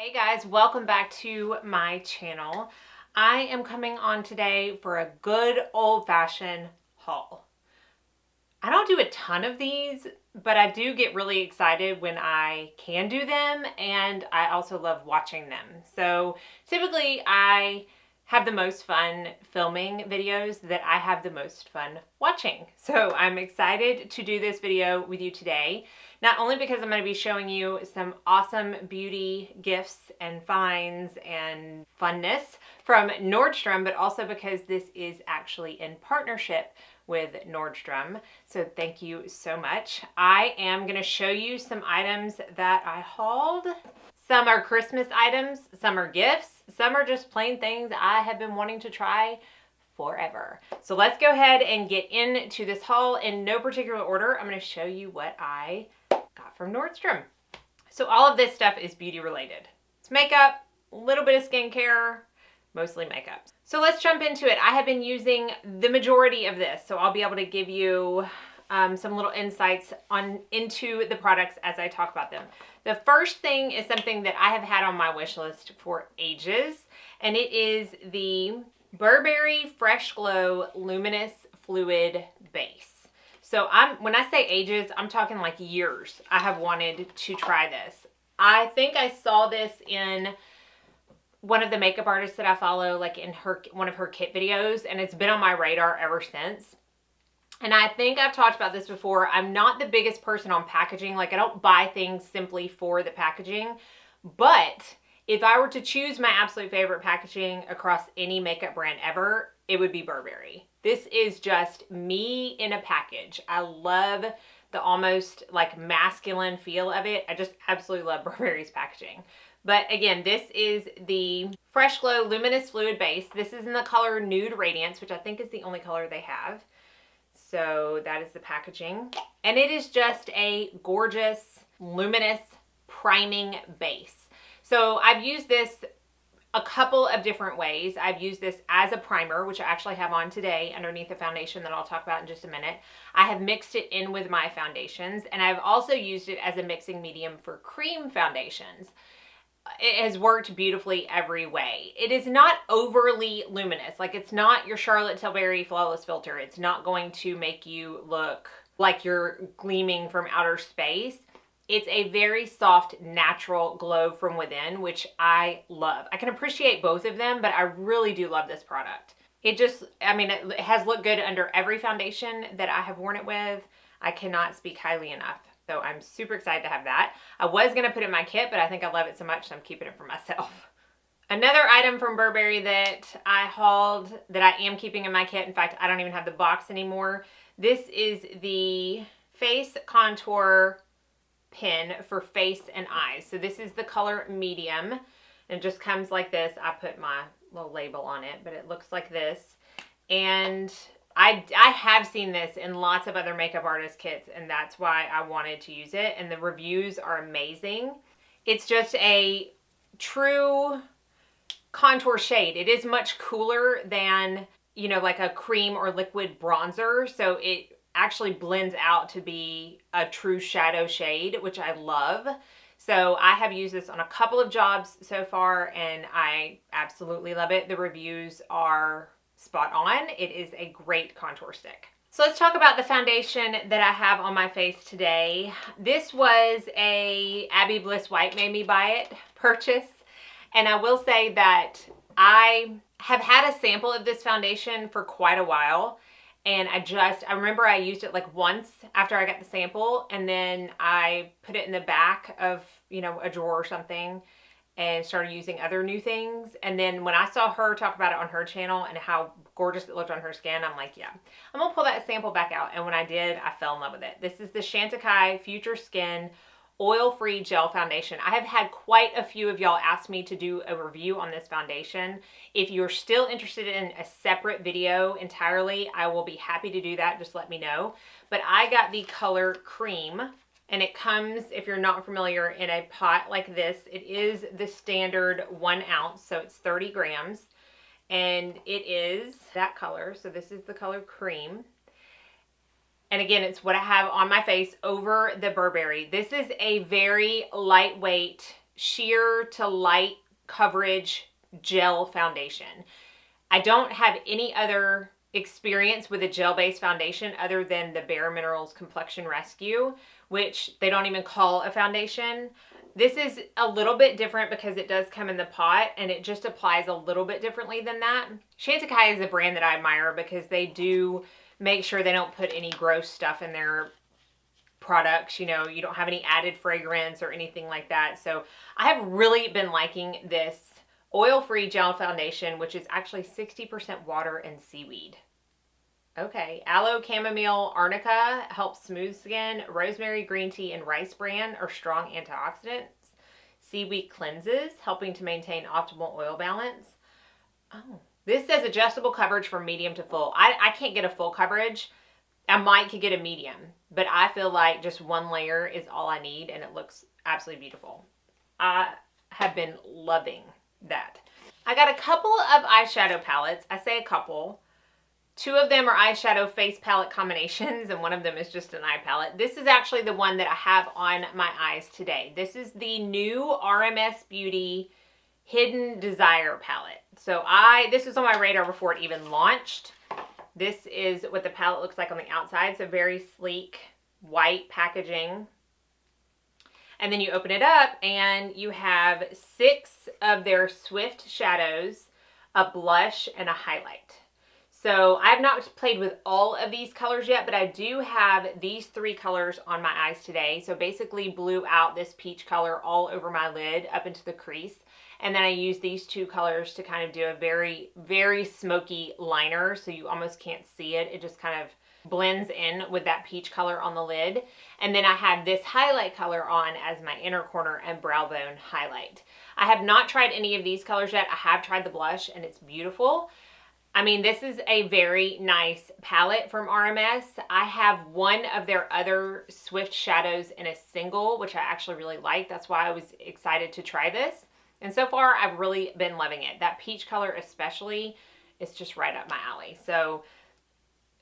Hey guys, welcome back to my channel. I am coming on today for a good old-fashioned haul. I don't do a ton of these, but I do get really excited when I can do them, and I also love watching them. So typically I have the most fun filming videos that I have the most fun watching. So I'm excited to do this video with you today. Not only because I'm going to be showing you some awesome beauty gifts and finds and funness from Nordstrom, but also because this is actually in partnership with Nordstrom. So thank you so much. I am going to show you some items that I hauled. Some are Christmas items, some are gifts, some are just plain things I have been wanting to try forever. So let's go ahead and get into this haul in no particular order. I'm going to show you what I got from Nordstrom. So all of this stuff is beauty related. It's makeup, a little bit of skincare, mostly makeup. So let's jump into it. I have been using the majority of this, so I'll be able to give you some little insights into the products as I talk about them. The first thing is something that I have had on my wish list for ages, and it is the Burberry Fresh Glow Luminous Fluid Base. So when I say ages, I'm talking like years. I have wanted to try this. I think I saw this in one of the makeup artists that I follow, like in one of her kit videos, and it's been on my radar ever since. And I think I've talked about this before. I'm not the biggest person on packaging. Like, I don't buy things simply for the packaging. But if I were to choose my absolute favorite packaging across any makeup brand ever, it would be Burberry. This is just me in a package. I love the almost like masculine feel of it. I just absolutely love Burberry's packaging. But again, this is the Fresh Glow Luminous Fluid Base. This is in the color Nude Radiance, which I think is the only color they have. So that is the packaging. And it is just a gorgeous, luminous, priming base. So I've used this a couple of different ways. I've used this as a primer, which I actually have on today underneath the foundation that I'll talk about in just a minute. I have mixed it in with my foundations, and I've also used it as a mixing medium for cream foundations. It has worked beautifully every way. It is not overly luminous. Like, it's not your Charlotte Tilbury Flawless Filter. It's not going to make you look like you're gleaming from outer space. It's a very soft, natural glow from within, which I love. I can appreciate both of them, but I really do love this product. It just, I mean, it has looked good under every foundation that I have worn it with. I cannot speak highly enough. So I'm super excited to have that. I was going to put it in my kit, but I think I love it so much, so I'm keeping it for myself. Another item from Burberry that I hauled that I am keeping in my kit. In fact, I don't even have the box anymore. This is the Face Contour Pen for face and eyes. So this is the color medium. And it just comes like this. I put my little label on it, but it looks like this. And I have seen this in lots of other makeup artist kits, and that's why I wanted to use it. And the reviews are amazing. It's just a true contour shade. It is much cooler than, you know, like a cream or liquid bronzer. So it actually blends out to be a true shadow shade, which I love. So I have used this on a couple of jobs so far, and I absolutely love it. The reviews are spot on. It is a great contour stick. So let's talk about the foundation that I have on my face today. This was a Abby Bliss White Made Me Buy It purchase. And I will say that I have had a sample of this foundation for quite a while. And I remember I used it like once after I got the sample, and then I put it in the back of, you know, a drawer or something and started using other new things. And then when I saw her talk about it on her channel and how gorgeous it looked on her skin, I'm like, yeah, I'm gonna pull that sample back out. And when I did, I fell in love with it. This is the Chantecaille Future Skin Oil-Free Gel Foundation. I have had quite a few of y'all ask me to do a review on this foundation. If you're still interested in a separate video entirely, I will be happy to do that. Just let me know. But I got the color Cream, and it comes, if you're not familiar, in a pot like this. It is the standard 1 ounce, so it's 30 grams. And it is that color. So this is the color Cream. And again, it's what I have on my face over the Burberry. This is a very lightweight sheer to light coverage gel foundation. I don't have any other experience with a gel-based foundation other than the Bare Minerals Complexion Rescue, which they don't even call a foundation. This is a little bit different because it does come in the pot and it just applies a little bit differently than that. Chantecaille is a brand that I admire because they do make sure they don't put any gross stuff in their products. You know, you don't have any added fragrance or anything like that. So I have really been liking this oil-free gel foundation, which is actually 60% water and seaweed. Okay, aloe, chamomile, arnica helps smooth skin. Rosemary, green tea, and rice bran are strong antioxidants. Seaweed cleanses, helping to maintain optimal oil balance. Oh, this says adjustable coverage from medium to full. I can't get a full coverage. I might could get a medium, but I feel like just one layer is all I need, and it looks absolutely beautiful. I have been loving that. I got a couple of eyeshadow palettes. I say a couple. Two of them are eyeshadow face palette combinations, and one of them is just an eye palette. This is actually the one that I have on my eyes today. This is the new RMS Beauty Hidden Desire palette. So this was on my radar before it even launched. This is what the palette looks like on the outside. So very sleek white packaging. And then you open it up and you have 6 of their Swift shadows, a blush, and a highlight. So I have not played with all of these colors yet, but I do have these 3 colors on my eyes today. So basically blew out this peach color all over my lid up into the crease. And then I use these 2 colors to kind of do a very, very smoky liner. So you almost can't see it. It just kind of blends in with that peach color on the lid. And then I have this highlight color on as my inner corner and brow bone highlight. I have not tried any of these colors yet. I have tried the blush and it's beautiful. I mean, this is a very nice palette from RMS. I have one of their other Swift shadows in a single, which I actually really like. That's why I was excited to try this. And so far, I've really been loving it. That peach color especially is just right up my alley. So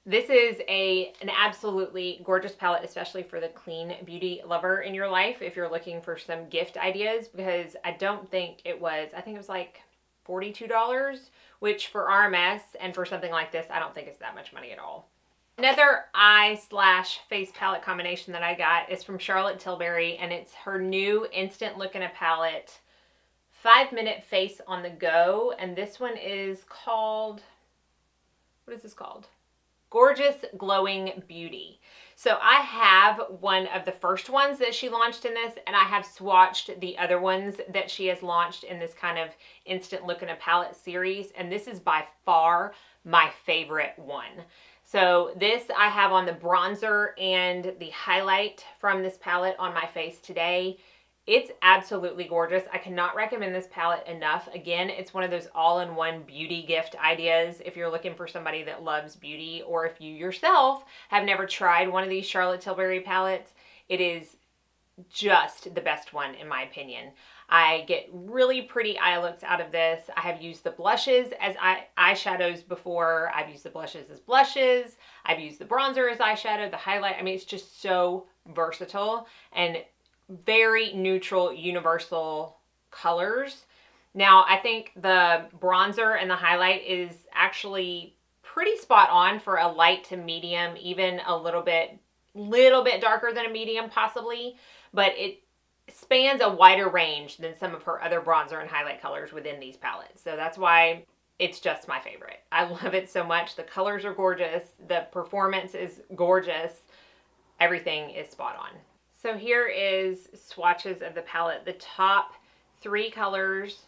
this is an absolutely gorgeous palette, especially for the clean beauty lover in your life if you're looking for some gift ideas, because I don't think it was, I think it was like $42, which for RMS and for something like this, I don't think it's that much money at all. Another eye/face palette combination that I got is from Charlotte Tilbury, and it's her new Instant Look in a Palette 5-minute face on the go. And this one is called, what is this called? Gorgeous Glowing Beauty. So I have one of the first ones that she launched in this, and I have swatched the other ones that she has launched in this kind of Instant Look in a Palette series, and this is by far my favorite one. So this I have on the bronzer and the highlight from this palette on my face today. It's absolutely gorgeous. I cannot recommend this palette enough. Again, it's one of those all-in-one beauty gift ideas if you're looking for somebody that loves beauty, or if you yourself have never tried one of these Charlotte Tilbury palettes. It is just the best one in my opinion. I get really pretty eye looks out of this. I have used the blushes as eyeshadows before. I've used the blushes as blushes. I've used the bronzer as eyeshadow, the highlight. I mean, it's just so versatile and very neutral, universal colors. Now, I think the bronzer and the highlight is actually pretty spot on for a light to medium, even a little bit darker than a medium possibly, but it spans a wider range than some of her other bronzer and highlight colors within these palettes. So that's why it's just my favorite. I love it so much. The colors are gorgeous. The performance is gorgeous. Everything is spot on. So here is swatches of the palette. The top 3 colors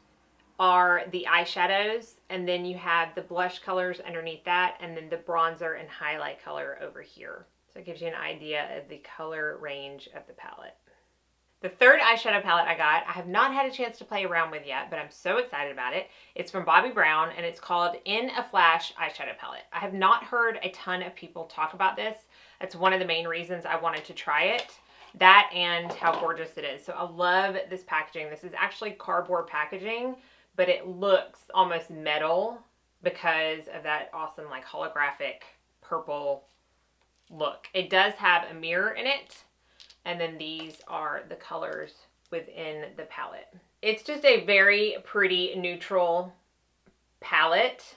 are the eyeshadows, and then you have the blush colors underneath that, and then the bronzer and highlight color over here. So it gives you an idea of the color range of the palette. The third eyeshadow palette I got, I have not had a chance to play around with yet, but I'm so excited about it. It's from Bobbi Brown, and it's called In a Flash eyeshadow palette. I have not heard a ton of people talk about this. That's one of the main reasons I wanted to try it. That and how gorgeous it is. So I love this packaging. This is actually cardboard packaging, but it looks almost metal because of that awesome like holographic purple look. It does have a mirror in it, and then these are the colors within the palette. It's just a very pretty neutral palette.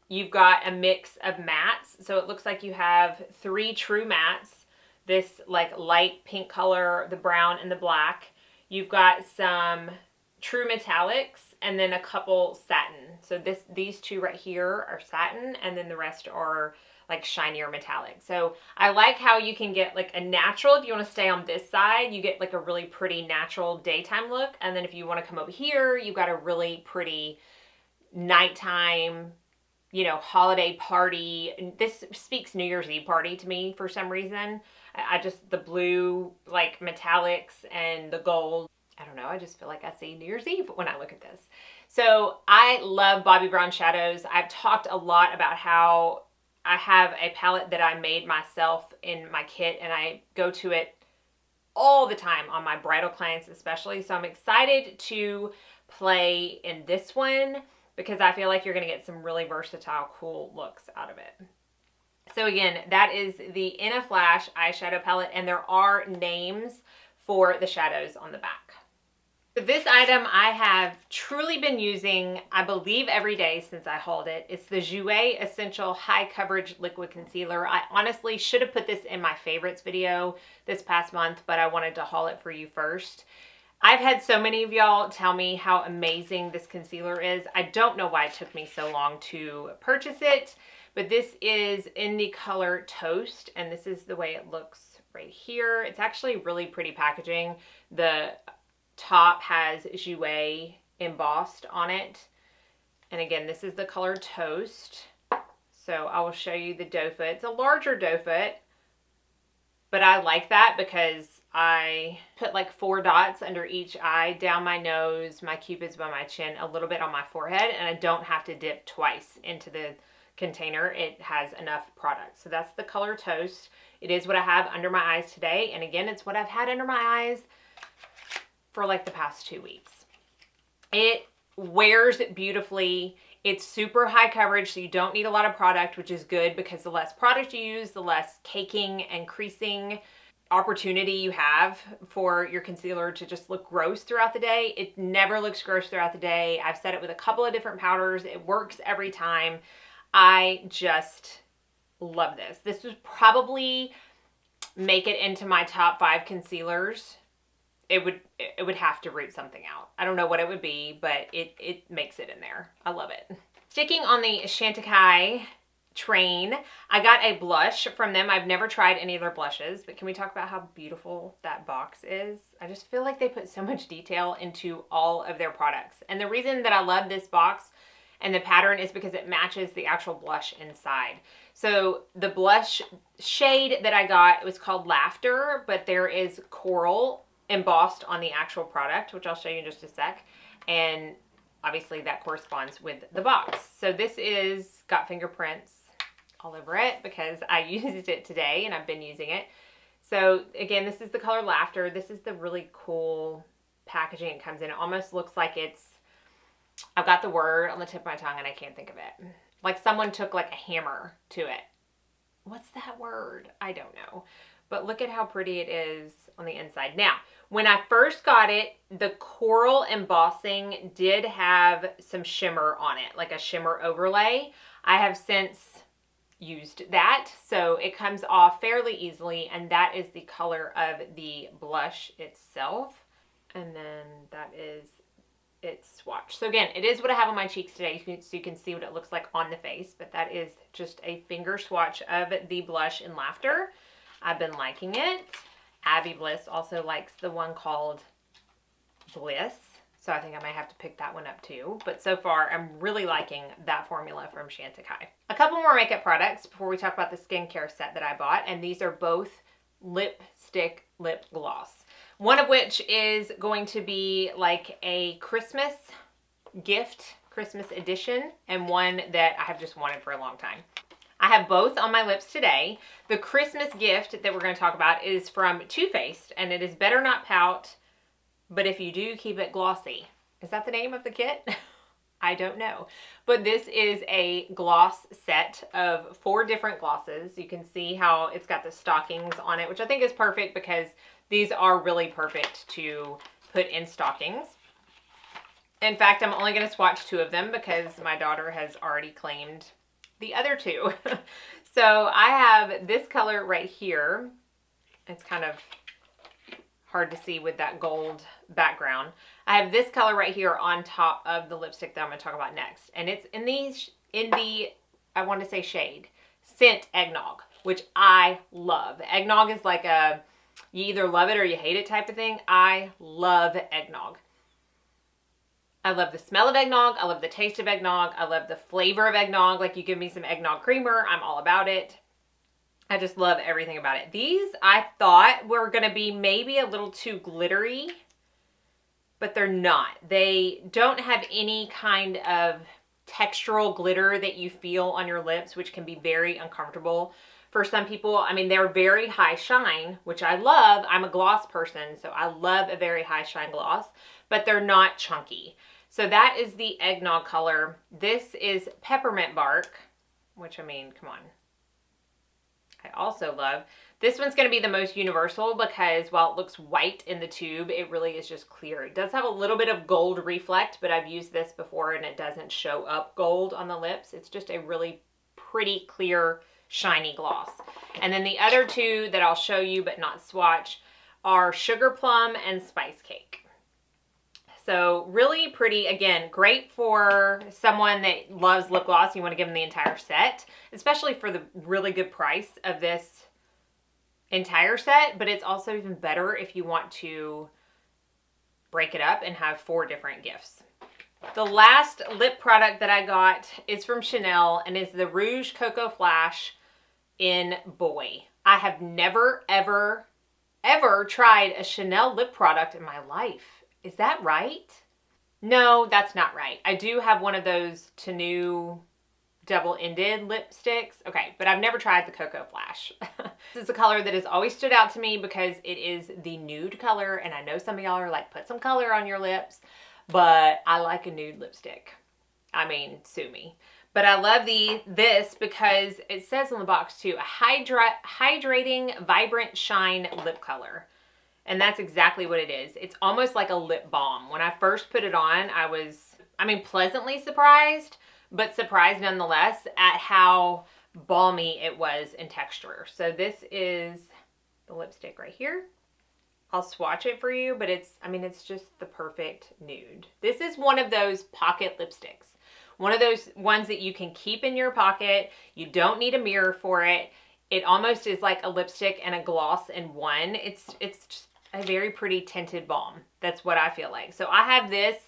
You've got a mix of mattes, so it looks like you have 3 true mattes, this like light pink color, the brown, and the black. You've got some true metallics, and then a couple satin. So these 2 right here are satin, and then the rest are like shinier metallic. So I like how you can get like a natural, if you want to stay on this side, you get like a really pretty natural daytime look. And then if you want to come over here, you've got a really pretty nighttime, you know, holiday party. This speaks New Year's Eve party to me for some reason. I just, the blue, like metallics and the gold. I don't know, I just feel like I see New Year's Eve when I look at this. So I love Bobbi Brown shadows. I've talked a lot about how I have a palette that I made myself in my kit, and I go to it all the time on my bridal clients especially. So I'm excited to play in this one because I feel like you're going to get some really versatile, cool looks out of it. So again, that is the In a Flash eyeshadow palette, and there are names for the shadows on the back. This item I have truly been using, I believe, every day since I hauled it. It's the Jouer Essential High Coverage Liquid Concealer. I honestly should have put this in my favorites video this past month, but I wanted to haul it for you first. I've had so many of y'all tell me how amazing this concealer is. I don't know why it took me so long to purchase it, but this is in the color Toast, and this is the way it looks right here. It's actually really pretty packaging. The top has Jouer embossed on it. And again, this is the color Toast. So I will show you the doe foot. It's a larger doe foot, but I like that because I put like 4 dots under each eye, down my nose, my cupid's by my chin, a little bit on my forehead, and I don't have to dip twice into the container. It has enough product. So that's the color Toast. It is what I have under my eyes today. And again, it's what I've had under my eyes for like the past 2 weeks. It wears beautifully. It's super high coverage, so you don't need a lot of product, which is good because the less product you use, the less caking and creasing opportunity you have for your concealer to just look gross throughout the day. It never looks gross throughout the day. I've said it with a couple of different powders. It works every time. I just love this. This would probably make it into my top 5 concealers. It would have to root something out. I don't know what it would be, but it makes it in there. I love it. Sticking on the Chantecaille train, I got a blush from them. I've never tried any of their blushes, but can we talk about how beautiful that box is? I just feel like they put so much detail into all of their products. And the reason that I love this box and the pattern is because it matches the actual blush inside. So the blush shade that I got, it was called Laughter, but there is coral embossed on the actual product, which I'll show you in just a sec. And obviously that corresponds with the box. So this is got fingerprints all over it because I used it today and I've been using it. So again, this is the color Laughter. This is the really cool packaging it comes in. It almost looks like it's, I've got the word on the tip of my tongue and I can't think of it. Like someone took like a hammer to it. What's that word? I don't know. But look at how pretty it is on the inside. Now, when I first got it, the coral embossing did have some shimmer on it, like a shimmer overlay. I have since used that, so it comes off fairly easily, and that is the color of the blush itself. And then that is its swatch. So again, it is what I have on my cheeks today, so you can see what it looks like on the face, but that is just a finger swatch of the blush in Laughter. I've been liking it. Abby Bliss also likes the one called Bliss, so I think I might have to pick that one up too. But so far, I'm really liking that formula from Chantecaille. A couple more makeup products before we talk about the skincare set that I bought, and these are both lipstick lip gloss. One of which is going to be like a Christmas gift, Christmas edition, and one that I have just wanted for a long time. I have both on my lips today. The Christmas gift that we're going to talk about is from Too Faced, and it is Better Not Pout, but if you do, keep it glossy. Is that the name of the kit? I don't know. But this is a gloss set of 4 different glosses. You can see how it's got the stockings on it, which I think is perfect because these are really perfect to put in stockings. In fact, I'm only going to swatch 2 of them because my daughter has already claimed the other 2. So I have this color right here. It's kind of hard to see with that gold background. I have this color right here on top of the lipstick that I'm going to talk about next. And it's in the, I want to say shade, scent Eggnog, which I love. Eggnog is like a, you either love it or you hate it type of thing. I love Eggnog. I love the smell of eggnog. I love the taste of eggnog. I love the flavor of eggnog. Like, you give me some eggnog creamer, I'm all about it. I just love everything about it. These I thought were going to be maybe a little too glittery, but they're not. They don't have any kind of textural glitter that you feel on your lips, which can be very uncomfortable for some people. I mean, they're very high shine, which I love. I'm a gloss person, so I love a very high shine gloss, but they're not chunky. So that is the Eggnog color. This is Peppermint Bark, which, I mean, come on. I also love. This one's going to be the most universal because while it looks white in the tube, it really is just clear. It does have a little bit of gold reflect, but I've used this before and it doesn't show up gold on the lips. It's just a really pretty, clear, shiny gloss. And then the other 2 that I'll show you but not swatch are Sugar Plum and Spice Cake. So really pretty. Again, great for someone that loves lip gloss. You want to give them the entire set, especially for the really good price of this entire set. But it's also even better if you want to break it up and have 4 different gifts. The last lip product that I got is from Chanel and is the Rouge Coco Flash in Boy. I have never, ever, ever tried a Chanel lip product in my life. Is that right? No, that's not right. I do have one of those Tenu double-ended lipsticks. Okay, but I've never tried the Coco Flash. This is a color that has always stood out to me because it is the nude color, and I know some of y'all are like, put some color on your lips, but I like a nude lipstick. I mean, sue me. But I love this because it says on the box too, a hydrating, vibrant shine lip color. And that's exactly what it is. It's almost like a lip balm. When I first put it on, I was, pleasantly surprised, but surprised nonetheless at how balmy it was in texture. So this is the lipstick right here. I'll swatch it for you, but it's just the perfect nude. This is one of those pocket lipsticks. One of those ones that you can keep in your pocket. You don't need a mirror for it. It almost is like a lipstick and a gloss in one. It's just a very pretty tinted balm. That's what I feel like. So I have this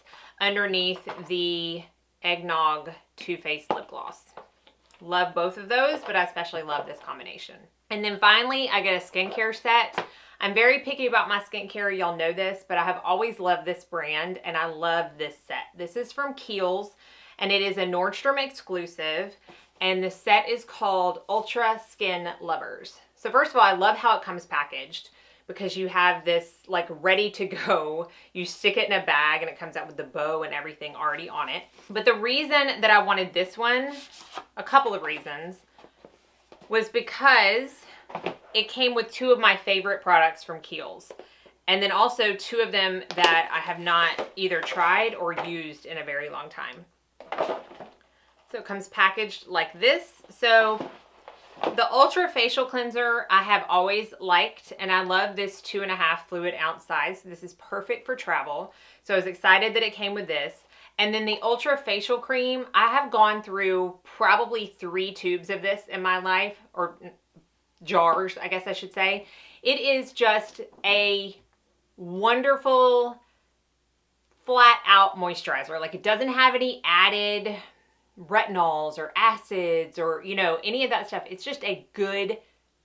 underneath the Eggnog Too Faced lip gloss. Love both of those, but I especially love this combination. And then finally, I get a skincare set. I'm very picky about my skincare. Y'all know this, but I have always loved this brand and I love this set. This is from Kiehls and it is a Nordstrom exclusive. And the set is called Ultra Skin Lovers. So first of all, I love how it comes packaged, because you have this like ready to go. You stick it in a bag and it comes out with the bow and everything already on it. But the reason that I wanted this one, a couple of reasons, was because it came with 2 of my favorite products from Kiehls. And then also 2 of them that I have not either tried or used in a very long time. So it comes packaged like this. So the Ultra Facial Cleanser I have always liked, and I love this 2.5 fluid ounce size. This is perfect for travel. So I was excited that it came with this. And then the Ultra Facial Cream, I have gone through probably 3 tubes of this in my life, or jars, I guess I should say. It is just a wonderful flat out moisturizer. Like, it doesn't have any added retinols or acids or, you know, any of that stuff. It's just a good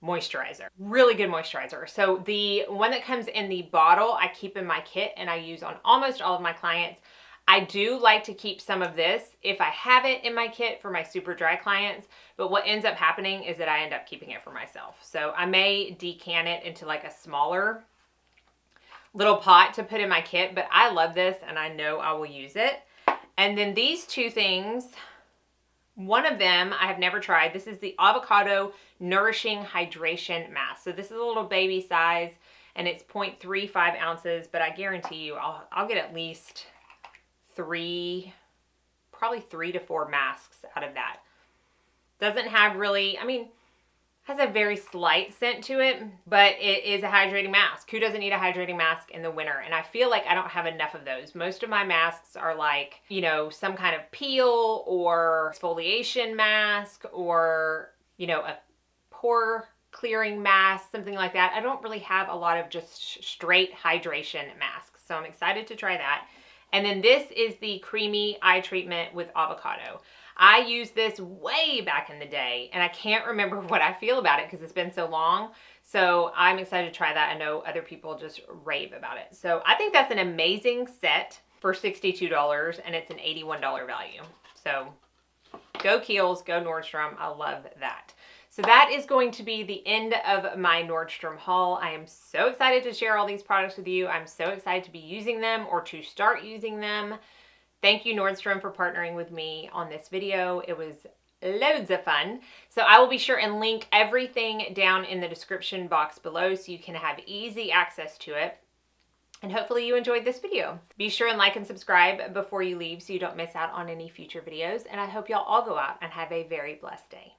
moisturizer. Really good moisturizer. So the one that comes in the bottle, I keep in my kit and I use on almost all of my clients. I do like to keep some of this if I have it in my kit for my super dry clients, but what ends up happening is that I end up keeping it for myself. So I may decant it into like a smaller little pot to put in my kit, but I love this and I know I will use it. And then these 2 things, one of them I have never tried. This is the Avocado Nourishing Hydration Mask. So this is a little baby size and it's 0.35 ounces, but I guarantee you I'll get at least probably 3 to 4 masks out of that. Doesn't have really, has a very slight scent to it, but it is a hydrating mask. Who doesn't need a hydrating mask in the winter? And I feel like I don't have enough of those. Most of my masks are like, some kind of peel or exfoliation mask or, a pore clearing mask, something like that. I don't really have a lot of just straight hydration masks. So I'm excited to try that. And then this is the creamy eye treatment with avocado. I used this way back in the day, and I can't remember what I feel about it because it's been so long. So I'm excited to try that. I know other people just rave about it. So I think that's an amazing set for $62, and it's an $81 value. So go Kiehls, go Nordstrom. I love that. So that is going to be the end of my Nordstrom haul. I am so excited to share all these products with you. I'm so excited to be using them or to start using them. Thank you, Nordstrom, for partnering with me on this video. It was loads of fun. So I will be sure and link everything down in the description box below so you can have easy access to it. And hopefully you enjoyed this video. Be sure and like and subscribe before you leave so you don't miss out on any future videos. And I hope y'all all go out and have a very blessed day.